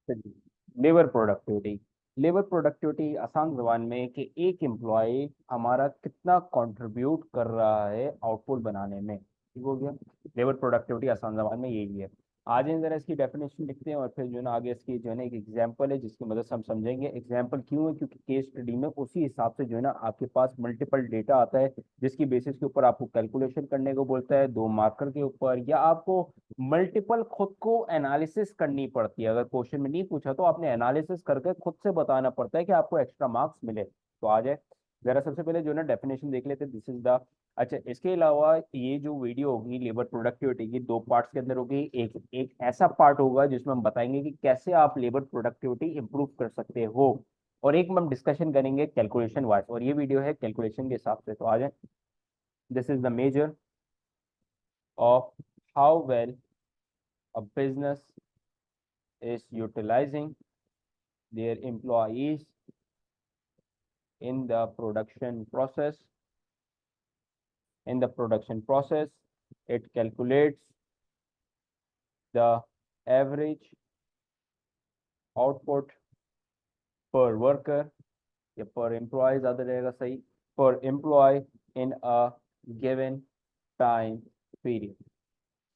चलिए, labour productivity. Labour productivity आसान जबान में कि एक एम्प्लॉय हमारा कितना कंट्रीब्यूट कर रहा है आउटपुट बनाने में। ठीक हो गया। लेबर प्रोडक्टिविटी आसान जबान में यही है। आज हम जरा इसकी डेफिनेशन लिखते हैं और फिर जो है ना आगे इसकी जो है ना एक एग्जांपल है जिसकी मदद से हम समझेंगे। एग्जांपल क्यों है? क्योंकि केस स्टडी में उसी हिसाब से जो है ना आपके पास मल्टीपल डेटा आता है जिसकी बेसिस के ऊपर आपको कैलकुलेशन करने को बोलता है, दो मार्कर के ऊपर, या आपको मल्टीपल खुद को एनालिसिस करनी पड़ती है। अगर क्वेश्चन में नहीं पूछा तो आपने एनालिसिस करके खुद से बताना पड़ता है कि आपको एक्स्ट्रा मार्क्स मिले। तो आ जाए जरा सबसे पहले जो है ना डेफिनेशन देख लेते हैं। This is the. अच्छा, इसके अलावा ये जो वीडियो होगी लेबर प्रोडक्टिविटी की, दो पार्ट्स के अंदर होगी। एक एक ऐसा पार्ट होगा जिसमें हम बताएंगे कि कैसे आप लेबर प्रोडक्टिविटी इंप्रूव कर सकते हो, और एक में हम डिस्कशन करेंगे कैलकुलेशन वाइज, और ये वीडियो है कैलकुलेशन के हिसाब से। तो आ जाए, this is the measure of how well a business is utilizing their employees in the production process. In the production process, it calculates the average output per worker, या per employee ज़्यादा रहेगा सही, per employee in a given time period।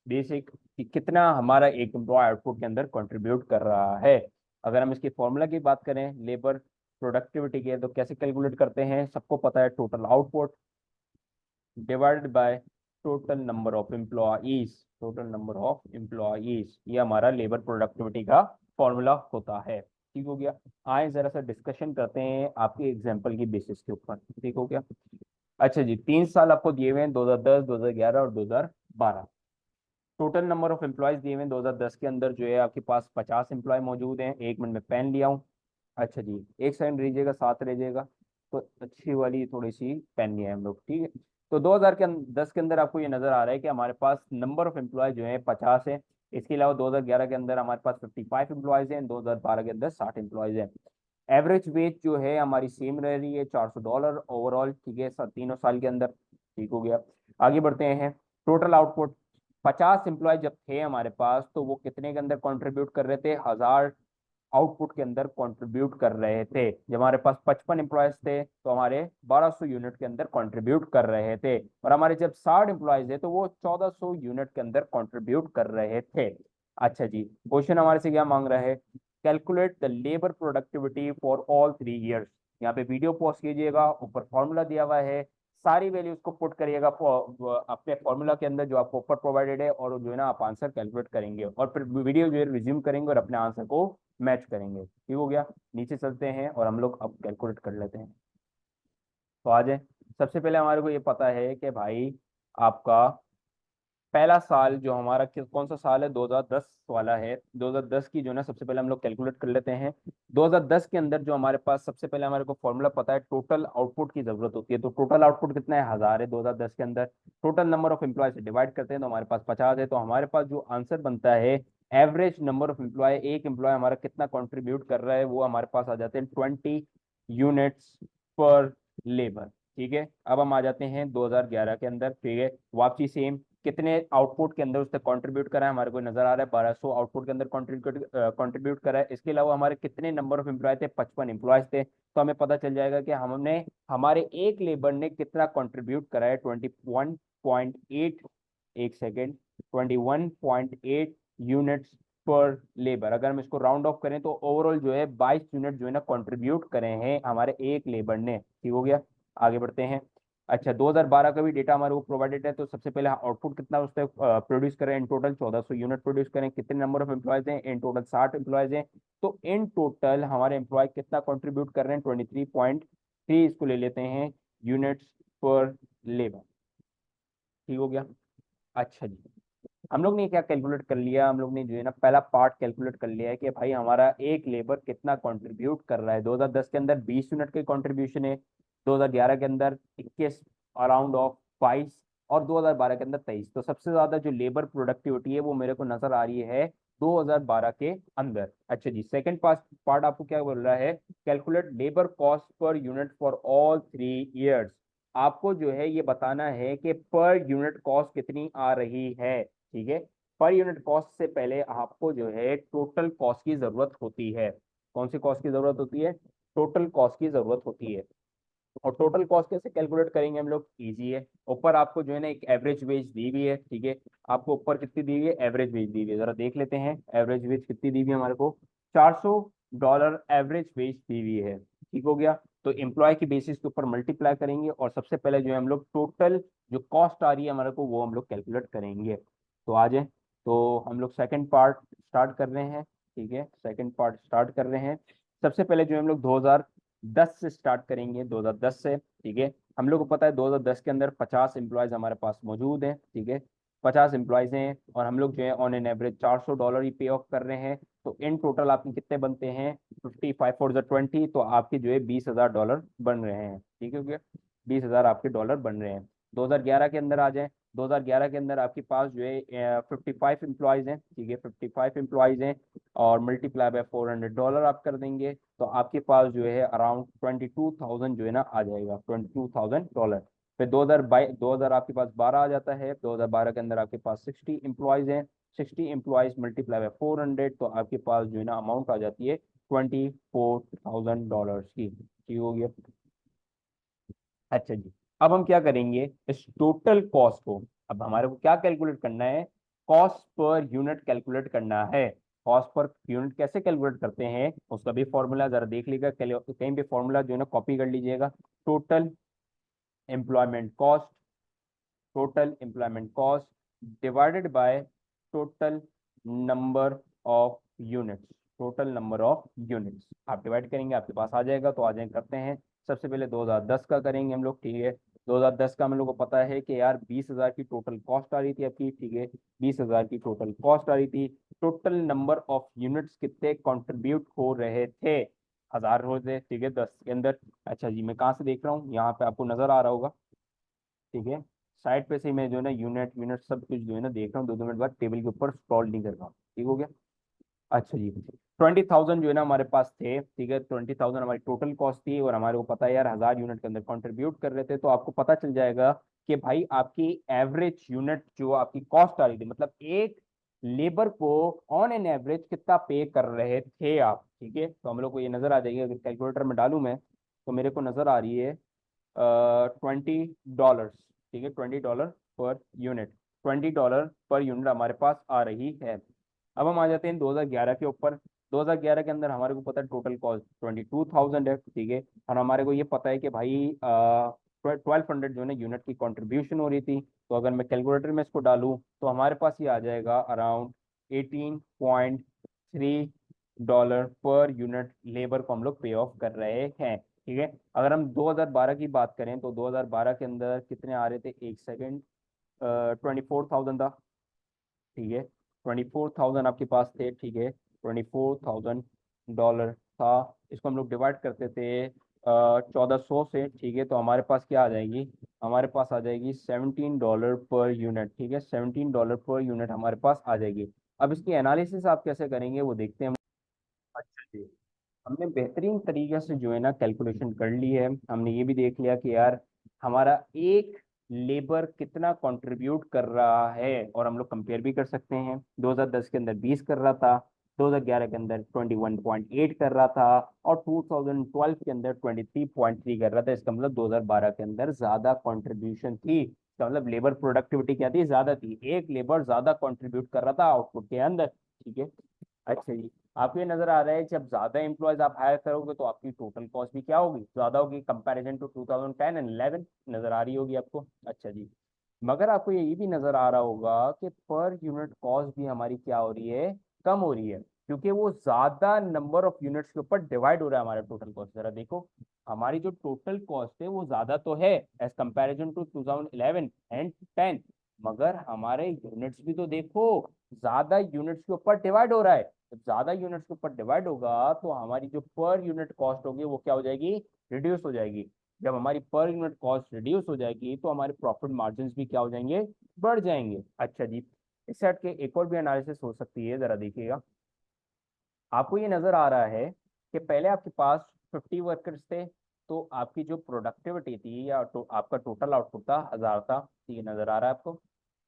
Basic कि कितना हमारा एक employ output के अंदर कंट्रीब्यूट कर रहा है। अगर हम इसकी फॉर्मूला की बात करें लेबर प्रोडक्टिविटी के, तो कैसे कैलकुलेट करते हैं? सबको पता है, total output divided by total number of employees. Total number of employees ये हमारा लेबर प्रोडक्टिविटी का फॉर्मूला होता है। ठीक हो गया। आए जरा सा डिस्कशन करते हैं आपके एग्जाम्पल की बेसिस के ऊपर। ठीक हो गया। अच्छा जी, 3 साल आपको दिए हुए हैं, 2010, 2011 और 2012। टोटल नंबर ऑफ एम्प्लॉयज दिए हुए हैं 2010 के अंदर जो है आपके पास 50 एम्प्लॉय मौजूद हैं। एक मिनट में पेन लिया हूँ। अच्छा जी, एक सेकंड रहिएगा, साथ रहिएगा। तो अच्छी वाली थोड़ी सी पेन लिया है हम लोग। ठीक है। तो 2010 के अंदर आपको ये नजर आ रहा है कि हमारे पास नंबर ऑफ एम्प्लॉय जो है 50 है। इसके अलावा 2011 के अंदर हमारे पास 55 एम्प्लॉयज हैं, 2012 के अंदर 60 एम्प्लॉयज हैं। एवरेज वेज जो है हमारी सेम रह रही है, $400 ओवरऑल। ठीक है, तीनों साल के अंदर। ठीक हो गया। आगे बढ़ते हैं। टोटल आउटपुट, 50 एम्प्लॉय जब थे हमारे पास तो वो कितने के अंदर कंट्रीब्यूट कर रहे थे? 1000 आउटपुट के अंदर कंट्रीब्यूट कर रहे थे। जब हमारे पास 55 एम्प्लॉयज थे तो हमारे 1200 यूनिट के अंदर कंट्रीब्यूट कर रहे थे, और हमारे जब 60 एम्प्लॉयज है तो वो 1400 यूनिट के अंदर कंट्रीब्यूट कर रहे थे। अच्छा जी, क्वेश्चन हमारे से क्या मांग रहा है? Calculate the labour productivity for all 3 years. यहाँ पे वीडियो पॉज कीजिएगा, ऊपर फॉर्मूला दिया हुआ है, सारी वैल्यूज को पुट करिएगा अपने फॉर्मूला के अंदर जो आपको ऊपर प्रोवाइडेड है, और जो है ना आप आंसर कैलकुलेट करेंगे और फिर वीडियो जो है रिज्यूम करेंगे और अपने आंसर को मैच करेंगे। ठीक हो गया। नीचे चलते हैं और हम लोग अब कैलकुलेट कर लेते हैं। तो आ जाए, सबसे पहले हमारे को ये पता है कि भाई आपका पहला साल जो हमारा कौन सा साल है? 2010 वाला है। 2010 की जो है ना सबसे पहले हम लोग कैलकुलेट कर लेते हैं। 2010 के अंदर जो हमारे पास सबसे पहले हमारे को फॉर्मूला पता है, टोटल आउटपुट की जरूरत होती है। तो टोटल आउटपुट कितना है? 1000 है 2010 के अंदर। टोटल नंबर ऑफ एम्प्लॉय से डिवाइड करते हैं तो हमारे पास 50 है। तो हमारे पास जो आंसर बनता है, एवरेज नंबर ऑफ एम्प्लॉय, एक एम्प्लॉय हमारा कितना कॉन्ट्रीब्यूट कर रहा है, वो हमारे पास आ जाते हैं 20 यूनिट्स पर लेबर। ठीक है। अब हम आ जाते हैं 2011 के अंदर। ठीक है, वापसी सेम, कितने आउटपुट के अंदर उसने कंट्रीब्यूट करा है? हमारे को नजर आ रहा है 1200 आउटपुट के अंदर कंट्रीब्यूट करा है। इसके अलावा हमारे कितने नंबर ऑफ एम्प्लॉय थे? 55 एम्प्लॉयज थे। तो हमें पता चल जाएगा कि हमने हमारे एक लेबर ने कितना कंट्रीब्यूट करा है, 21.8, एक सेकेंड, 21.8 यूनिट्स पर लेबर। अगर हम इसको राउंड ऑफ करें तो ओवरऑल जो है 22 यूनिट जो है ना कंट्रीब्यूट करे हैं हमारे एक लेबर ने। ठीक हो गया। आगे बढ़ते हैं। अच्छा, 2012 का भी डेटा हमारे को प्रोवाइडेड है। तो सबसे पहले आउटपुट कितना उसने प्रोड्यूस करें? इन टोटल 1400 यूनिट प्रोड्यूस करें। कितने नंबर ऑफ एम्प्लॉयज हैं? इन टोटल 60 एम्प्लॉयज हैं। तो इन टोटल हमारे एम्प्लॉय कितना कंट्रीब्यूट कर रहे हैं? 23.3 इसको ले लेते हैं यूनिट्स पर लेबर। ठीक हो गया। अच्छा जी, हम लोग ने क्या कैलकुलेट कर लिया? हम लोग ने जो है ना पहला पार्ट कैलकुलेट कर लिया है कि भाई हमारा एक लेबर कितना कंट्रीब्यूट कर रहा है। 2010 के अंदर 20 यूनिट के कंट्रीब्यूशन है, 2011 के अंदर 21, अराउंड ऑफ 22, और 2012 के अंदर 23। तो सबसे ज्यादा जो लेबर प्रोडक्टिविटी है वो मेरे को नजर आ रही है 2012 के अंदर। अच्छा जी, सेकंड पार्ट आपको क्या बोल रहा है? Calculate labour cost per unit for all 3 years. आपको जो है ये बताना है कि पर यूनिट कॉस्ट कितनी आ रही है। ठीक है, पर यूनिट कॉस्ट से पहले आपको जो है टोटल कॉस्ट की जरूरत होती है। कौन सी कॉस्ट की जरूरत होती है? टोटल कॉस्ट की जरूरत होती है। और टोटल कॉस्ट कैसे कैलकुलेट करेंगे हम लोग? इजी है। ऊपर आपको जो है ना एक एवरेज वेज दी हुई है, ठीक है। आपको ऊपर कितनी दी हुई है? एवरेज वेज दी हुई है। जरा देख लेते हैं एवरेज वेज कितनी दी हुई है हमारे को। $400 एवरेज वेज दी हुई है, ठीक हो गया। तो एम्प्लॉय की बेसिस के ऊपर मल्टीप्लाई करेंगे और सबसे पहले जो है हम लोग टोटल जो कॉस्ट आ रही है हमारे को वो हम लोग कैलकुलेट करेंगे। तो आ जाए, तो हम लोग सेकंड पार्ट स्टार्ट कर रहे हैं, ठीक है। सेकंड पार्ट स्टार्ट कर रहे हैं। सबसे पहले जो है हम लोग 2010 से स्टार्ट करेंगे, 2010 से, ठीक है। हम लोग को पता है 2010 के अंदर 50 एम्प्लॉयज हमारे पास मौजूद हैं, ठीक है। 50 एम्प्लॉयज हैं और हम लोग जो है ऑन एन एवरेज $400 ही पे ऑफ कर रहे हैं। तो इन टोटल आपके कितने बनते हैं? 55 फॉर द 20, तो आपके जो है $20,000 बन रहे हैं, ठीक है। 20,000 आपके डॉलर बन रहे हैं। 2011 के अंदर आ जाए। 2011 के अंदर आपके पास जो है 55 एम्प्लॉयज हैं, ठीक है। 55 एम्प्लॉयज हैं और मल्टीप्लाई बाय $400 आप कर देंगे तो आपके पास जो है अराउंड 22,000 जो है ना आ जाएगा, $22,000। फिर 2000 आपके पास 12 आ जाता है। 2012 के अंदर आपके पास 60 एम्प्लॉयज हैं। 60 एम्प्लॉयज मल्टीप्लाई बाय 400 तो आपके पास जो है ना अमाउंट आ जाती है $24,000 की, ठीक हो गया। अच्छा जी, अब हम क्या करेंगे इस टोटल कॉस्ट को? अब हमारे को क्या कैलकुलेट करना है? कॉस्ट पर यूनिट कैलकुलेट करना है। कॉस्ट पर यूनिट कैसे कैलकुलेट करते हैं उसका भी फॉर्मूला जरा देख लीजिएगा, कहीं भी फॉर्मूला जो है ना कॉपी कर लीजिएगा। Total employment cost, total employment cost divided by total number of units, total number of units आप डिवाइड करेंगे आपके पास आ जाएगा। तो आ जाए करते हैं। सबसे पहले 2010 का करेंगे हम लोग, ठीक है। 2010 का हम लोग को पता है कि यार 20,000 की टोटल कॉस्ट आ रही थी आपकी, ठीक है। 20,000 की टोटल कॉस्ट आ रही थी। टोटल नंबर ऑफ यूनिट्स कितने कंट्रीब्यूट हो रहे थे? 1,000 हो रहे, ठीक है, 10 के अंदर। अच्छा जी, मैं कहाँ से देख रहा हूँ? यहाँ पे आपको नजर आ रहा होगा, ठीक है। साइड पे से मैं जो है ना यूनिट यूनिट सब कुछ जो है ना देख रहा हूँ, 2-2 मिनट बाद टेबल के ऊपर स्क्रॉल नहीं कर रहा हूँ, ठीक हो गया। अच्छा जी, 20,000 जो है ना हमारे पास थे, ठीक है। 20,000 हमारी टोटल कॉस्ट थी और हमारे को पता है यार 1,000 यूनिट के अंदर कंट्रीब्यूट कर रहे थे। तो आपको पता चल जाएगा कि भाई आपकी एवरेज यूनिट जो आपकी कॉस्ट आ रही थी, मतलब एक लेबर को ऑन एन एवरेज कितना पे कर रहे थे आप, ठीक है। तो हम लोग को ये नजर आ जाएगी, अगर कैलकुलेटर में डालूं मैं तो मेरे को नजर आ रही है $20, ठीक है। $20 पर यूनिट, $20 पर यूनिट हमारे पास आ रही है। अब हम आ जाते हैं 2011 के ऊपर। 2011 के अंदर हमारे को पता है टोटल कॉस्ट 22,000 है, ठीक है। और हमारे को ये पता है कि भाई 1,200 जो है ना यूनिट की कंट्रीब्यूशन हो रही थी। तो अगर मैं कैलकुलेटर में इसको डालूं तो हमारे पास ये आ जाएगा अराउंड $18.3 पर यूनिट लेबर को हम लोग पे ऑफ कर रहे हैं, ठीक है। अगर हम 2012 की बात करें तो 2012 के अंदर कितने आ रहे थे? एक सेकेंड, 24,000 था, ठीक है। 24,000 आपके पास थे, ठीक है। $24,000 था। इसको हम लोग डिवाइड करते थे 1,400 से, ठीक है। तो हमारे पास क्या आ जाएगी? हमारे पास आ जाएगी $17 पर यूनिट, ठीक है। $17 पर यूनिट हमारे पास आ जाएगी। अब इसकी एनालिसिस आप कैसे करेंगे वो देखते हैं। अच्छा जी, हमने बेहतरीन तरीके से जो है ना कैलकुलेशन कर ली है। हमने ये भी देख लिया कि यार हमारा एक लेबर कितना कंट्रीब्यूट कर रहा है और हम लोग कंपेयर भी कर सकते हैं। 2010 के अंदर 20 कर रहा था, 2011 के अंदर 21.8 कर रहा था और 2012 के अंदर 23.3 कर रहा था। इसका मतलब 2012 के अंदर ज्यादा कंट्रीब्यूशन थी। इसका मतलब लेबर प्रोडक्टिविटी क्या थी? ज्यादा थी। एक लेबर ज्यादा कंट्रीब्यूट कर रहा था आउटपुट के अंदर, ठीक है। अच्छा जी, आपको ये नजर आ रहा है जब ज्यादा एम्प्लॉयज आप हायर करोगे तो आपकी टोटल कॉस्ट भी क्या होगी? ज्यादा होगी कंपैरिजन टू 2010 एंड 11, नजर आ रही होगी आपको। अच्छा जी, मगर आपको ये भी नजर आ रहा होगा कि पर यूनिट कॉस्ट भी हमारी क्या हो रही है? कम हो रही है, क्योंकि वो ज्यादा नंबर ऑफ यूनिट्स के ऊपर डिवाइड हो रहा है हमारा टोटल कॉस्ट। जरा देखो, हमारी जो टोटल कॉस्ट है वो ज्यादा तो है एज कंपैरिजन टू 2011 एंड 10, मगर हमारे यूनिट्स भी तो देखो ज्यादा यूनिट्स के ऊपर डिवाइड हो रहा है। जब ज्यादा यूनिट्स के ऊपर डिवाइड होगा तो हमारी जो पर यूनिट कॉस्ट होगी वो क्या हो जाएगी? रिड्यूस हो जाएगी। जब हमारी पर यूनिट कॉस्ट रिड्यूस हो जाएगी तो हमारे प्रॉफिट मार्जिन भी क्या हो जाएंगे? बढ़ जाएंगे। अच्छा जी, इस सेट के एक और भी एनालिसिस हो सकती है, जरा देखिएगा। आपको ये नजर आ रहा है कि पहले आपके पास 50 वर्कर्स थे, तो आपकी जो प्रोडक्टिविटी थी या तो आपका टोटल आउटपुट था 1,000 था, ठीक है, नजर आ रहा है आपको।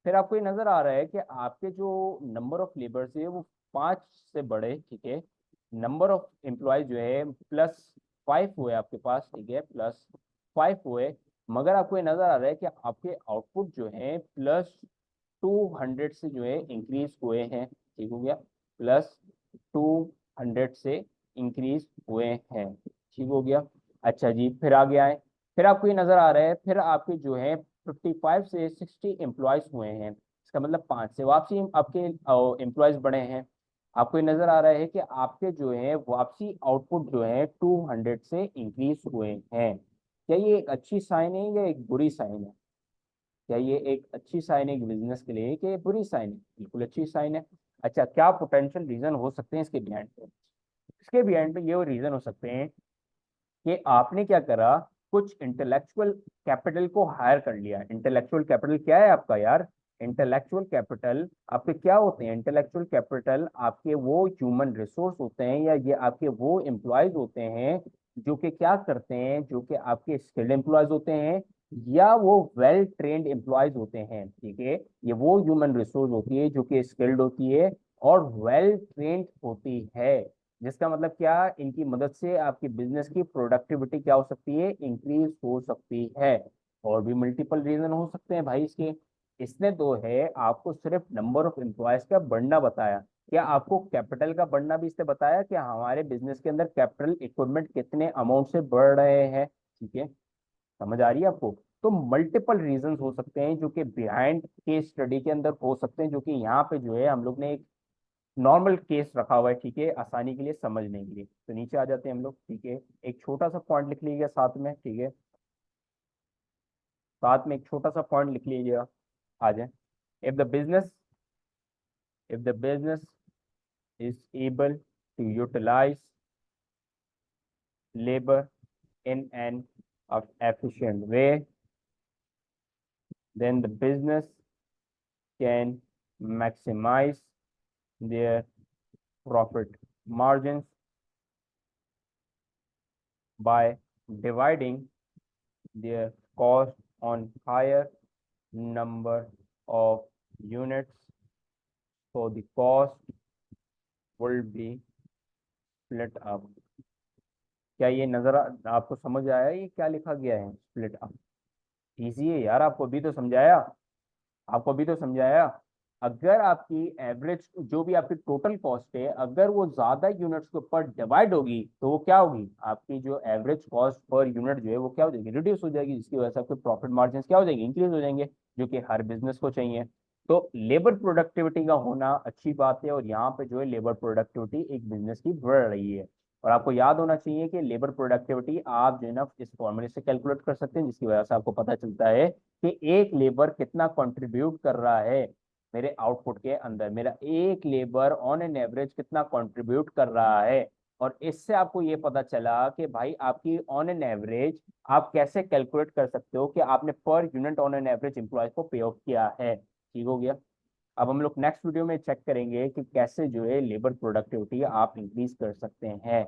फिर आपको ये नजर आ रहा है कि आपके जो नंबर ऑफ लेबर्स है वो 5 से बढ़े, ठीक है, नंबर ऑफ एम्प्लॉयज जो है +5 हुए आपके पास, ठीक है, +5 हुए, मगर आपको ये नजर आ रहा है कि आपके आउटपुट जो है +200 से जो है इंक्रीज हुए हैं, ठीक हो गया, +200 से इंक्रीज हुए हैं, ठीक हो गया। अच्छा जी, फिर आगे आए, फिर आपको ये नजर आ रहा है, फिर आपके जो है 55 से 60 एम्प्लॉयज हुए हैं, इसका मतलब 5 से वापसी आपके एम्प्लॉयज बढ़े हैं। आपको ये नजर आ रहा है कि आपके जो है वापसी आउटपुट जो है 200 से इंक्रीज हुए हैं। क्या ये एक अच्छी साइन है या एक बुरी साइन है? क्या ये एक अच्छी साइन है एक बिजनेस के लिए कि ये बुरी साइन है? बिल्कुल अच्छी साइन है। अच्छा, क्या पोटेंशियल रीजन हो सकते हैं इसके बिहाइंड पे? इसके बिहाइंड पे ये रीजन हो सकते हैं कि आपने क्या करा, कुछ इंटेलेक्चुअल कैपिटल को हायर कर लिया। इंटेलेक्चुअल कैपिटल क्या है आपका यार? इंटेलेक्चुअल कैपिटल आपके क्या होते हैं? इंटेलेक्चुअल कैपिटल आपके वो ह्यूमन रिसोर्स होते हैं, या ये आपके वो एम्प्लॉयज होते हैं जो कि क्या करते हैं, जो कि आपके स्किल्ड एम्प्लॉयज होते हैं, या वो वेल ट्रेन्ड एम्प्लॉयज होते हैं, ठीक है। ये वो ह्यूमन रिसोर्स होती है जो कि स्किल्ड होती है और वेल ट्रेन्ड होती है, जिसका मतलब क्या, इनकी मदद से आपकी बिजनेस की प्रोडक्टिविटी क्या हो सकती है, इंक्रीज हो सकती है। और भी मल्टीपल रीजन हो सकते हैं भाई इसके। इसने तो है आपको सिर्फ नंबर ऑफ एम्प्लॉयज का बढ़ना बताया, क्या आपको कैपिटल का बढ़ना भी इसने बताया कि हमारे बिजनेस के अंदर कैपिटल इक्विपमेंट कितने अमाउंट से बढ़ रहे हैं, ठीक है, समझ आ रही है आपको? तो मल्टीपल रीजंस हो सकते हैं जो कि बिहाइंड केस स्टडी के अंदर हो सकते हैं, जो कि यहाँ पे जो है हम लोग ने एक नॉर्मल केस रखा हुआ है, ठीक है, आसानी के लिए समझने के लिए। तो नीचे आ जाते हैं हम लोग, ठीक है, एक छोटा सा पॉइंट लिख लीजिएगा साथ में, ठीक है, साथ में एक छोटा सा पॉइंट लिख लीजिएगा, आ जाए। If the business if the business is able to utilize labor in an efficient way, then the business can maximize their profit margins by dividing their cost on higher number of units. So the cost will be split up. क्या ये नजर आपको समझ आया ये क्या लिखा गया है? स्प्लिट अप इजी है यार, आपको अभी तो समझाया। अगर आपकी एवरेज जो भी आपकी टोटल कॉस्ट है, अगर वो ज्यादा यूनिट्स के ऊपर डिवाइड होगी तो वो क्या होगी, आपकी जो एवरेज कॉस्ट पर यूनिट जो है वो क्या हो जाएगी, रिड्यूस हो जाएगी, जिसकी वजह से आपके प्रॉफिट मार्जिन क्या हो जाएंगे, इंक्रीज हो जाएंगे, जो कि हर बिजनेस को चाहिए। तो लेबर प्रोडक्टिविटी का होना अच्छी बात है, और यहाँ पे जो है लेबर प्रोडक्टिविटी एक बिजनेस की बढ़ रही है। और आपको याद होना चाहिए कि लेबर प्रोडक्टिविटी आप जो है ना इस फॉर्मूले से कैलकुलेट कर सकते हैं, जिसकी वजह से आपको पता चलता है कि एक लेबर कितना कंट्रीब्यूट कर रहा है मेरे आउटपुट के अंदर, मेरा एक लेबर ऑन एन एवरेज कितना कंट्रीब्यूट कर रहा है। और इससे आपको ये पता चला कि भाई आपकी ऑन एन एवरेज आप कैसे कैलकुलेट कर सकते हो कि आपने per unit on an average employ को पे ऑफ किया है, ठीक हो गया। अब हम लोग नेक्स्ट वीडियो में चेक करेंगे कि कैसे जो है लेबर प्रोडक्टिविटी आप इंक्रीज कर सकते हैं।